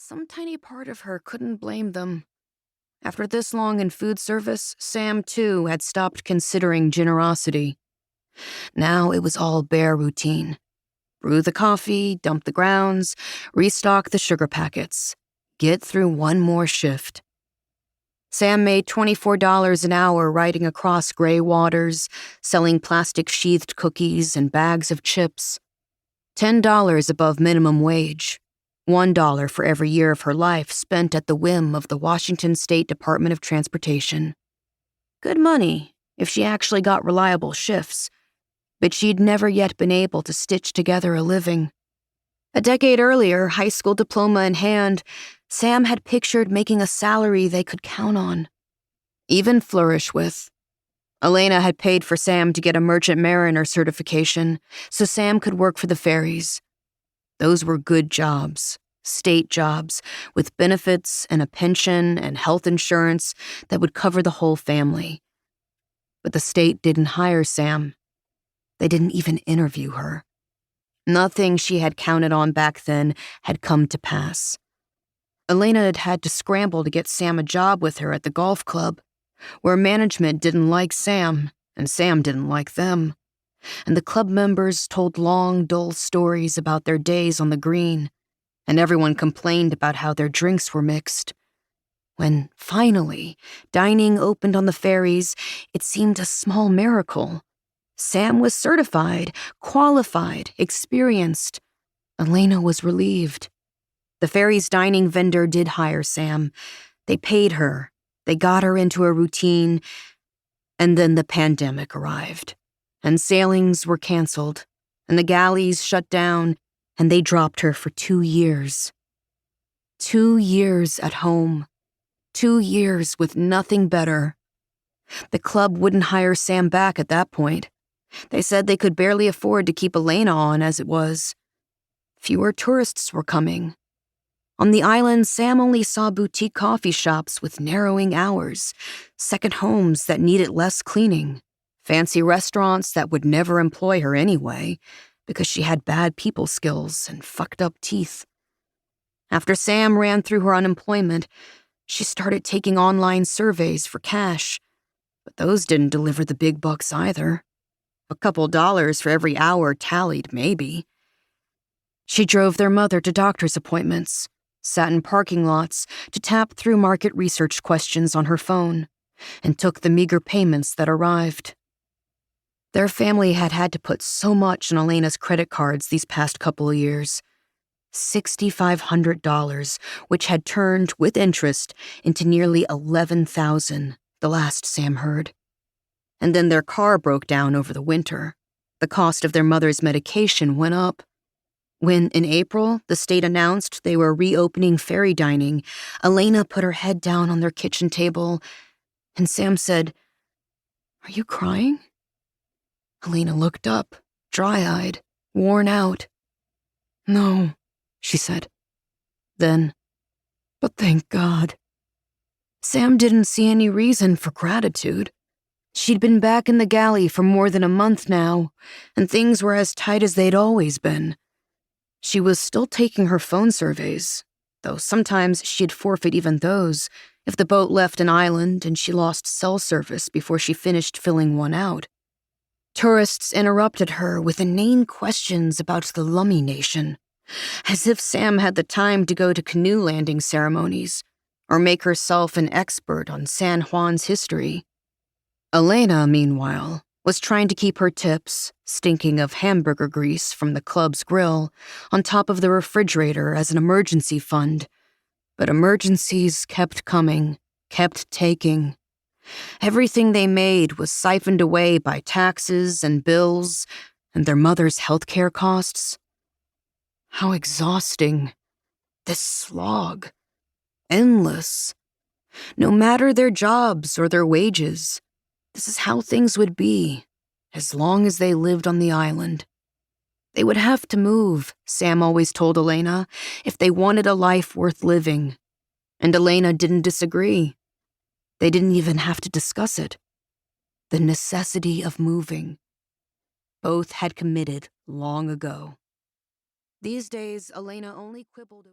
some tiny part of her couldn't blame them. After this long in food service, Sam, too, had stopped considering generosity. Now it was all bare routine. Brew the coffee, dump the grounds, restock the sugar packets. Get through one more shift. Sam made $24 an hour riding across gray waters, selling plastic-sheathed cookies and bags of chips. $10 above minimum wage. $1 for every year of her life spent at the whim of the Washington State Department of Transportation. Good money, if she actually got reliable shifts, but she'd never yet been able to stitch together a living. A decade earlier, high school diploma in hand, Sam had pictured making a salary they could count on, even flourish with. Elena had paid for Sam to get a merchant mariner certification so Sam could work for the ferries. Those were good jobs, state jobs, with benefits and a pension and health insurance that would cover the whole family. But the state didn't hire Sam. They didn't even interview her. Nothing she had counted on back then had come to pass. Elena had had to scramble to get Sam a job with her at the golf club, where management didn't like Sam, and Sam didn't like them. And the club members told long, dull stories about their days on the green, and everyone complained about how their drinks were mixed. When, finally, dining opened on the ferries, it seemed a small miracle. Sam was certified, qualified, experienced. Elena was relieved. The ferry's dining vendor did hire Sam. They paid her. They got her into a routine. And then the pandemic arrived. And sailings were canceled. And the galleys shut down. And they dropped her for 2 years. 2 years at home. 2 years with nothing better. The club wouldn't hire Sam back at that point. They said they could barely afford to keep Elena on as it was. Fewer tourists were coming. On the island, Sam only saw boutique coffee shops with narrowing hours, second homes that needed less cleaning, fancy restaurants that would never employ her anyway because she had bad people skills and fucked up teeth. After Sam ran through her unemployment, she started taking online surveys for cash, but those didn't deliver the big bucks either. A couple dollars for every hour tallied, maybe. She drove their mother to doctor's appointments, sat in parking lots to tap through market research questions on her phone, and took the meager payments that arrived. Their family had had to put so much on Elena's credit cards these past couple of years. $6,500, which had turned, with interest, into nearly $11,000, the last Sam heard. And then their car broke down over the winter. The cost of their mother's medication went up. When, in April, the state announced they were reopening ferry dining, Elena put her head down on their kitchen table, and Sam said, "Are you crying?" Elena looked up, dry-eyed, worn out. "No," she said. Then, "But thank God." Sam didn't see any reason for gratitude. She'd been back in the galley for more than a month now, and things were as tight as they'd always been. She was still taking her phone surveys, though sometimes she'd forfeit even those if the boat left an island and she lost cell service before she finished filling one out. Tourists interrupted her with inane questions about the Lummi Nation, as if Sam had the time to go to canoe landing ceremonies or make herself an expert on San Juan's history. Elena, meanwhile, was trying to keep her tips, stinking of hamburger grease from the club's grill, on top of the refrigerator as an emergency fund. But emergencies kept coming, kept taking. Everything they made was siphoned away by taxes and bills and their mother's healthcare costs. How exhausting. This slog. Endless. No matter their jobs or their wages, this is how things would be, as long as they lived on the island. They would have to move, Sam always told Elena, if they wanted a life worth living. And Elena didn't disagree. They didn't even have to discuss it. The necessity of moving. Both had committed long ago. These days, Elena only quibbled